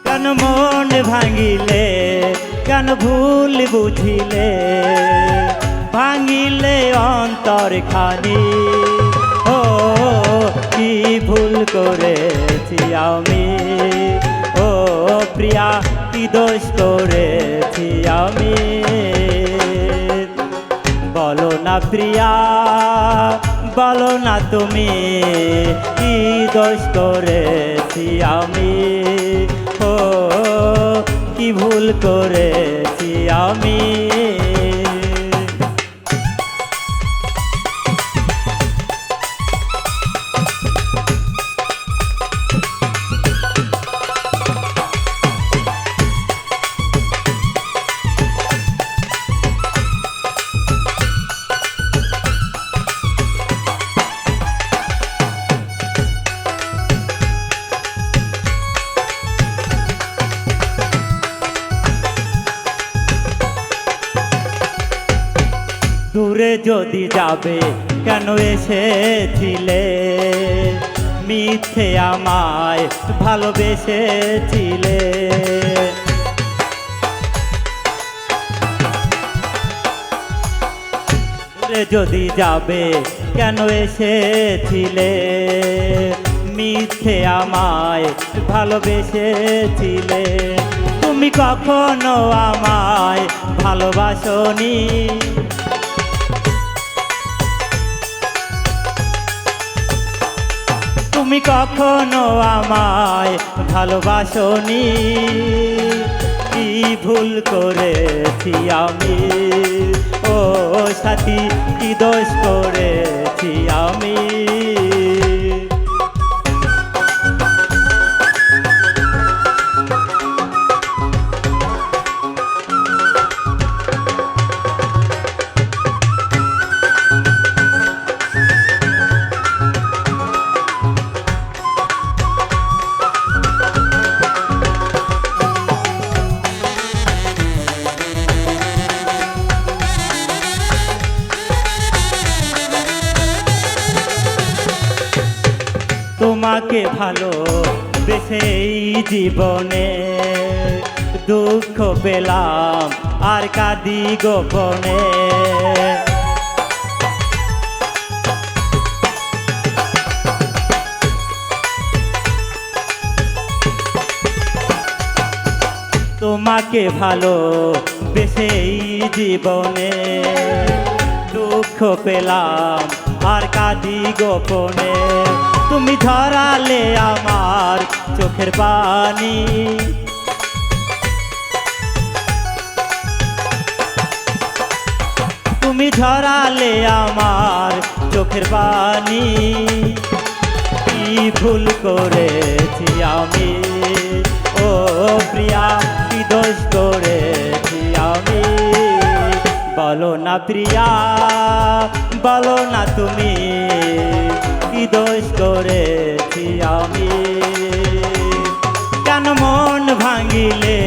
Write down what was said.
কেন মন ভাঙিলে, কেন ভুল বুঝিলে, ভাঙিলে অন্তর খানি। ও কি ভুল করেছি আমি, ও প্রিয়া কি দোষ করেছি আমি। বলো না প্রিয়া, বলো না তুমি, কি দোষ করেছি আমি, ও কি ভুল করেছি আমি। দূরে যদি যাবে কেন এসেছিলে, মিথ্যে আমায় ভালোবেসেছিলে। দূরে যদি যাবে কেন এসেছিলে, মিথ্যে আমায় ভালোবেসেছিলে। তুমি কখনো আমায় ভালোবাসনি, তুমি কখনো আমায় ভালোবাসনি। কি ভুল করেছি আমি, ও সাথী কি দোষ করেছি আমি। তোমাকে ভালো বেসেই জীবনে দুঃখ পেলাম আর কাঁদি গোপনে। তোমাকে ভালো বেসেই জীবনে দুঃখ পেলাম আর কাঁদি গোপনে। তুমি ঝরালে আমার চোখের পানি, তুমি ঝরালে আমার চোখের পানি। কি ভুল করেছি আমি, ও প্রিয়া কি দোষ করেছি আমি। বলো না প্রিয়া, বলো না তুমি, কি দোষ করেছি আমি। কেন মন ভাঙিলে,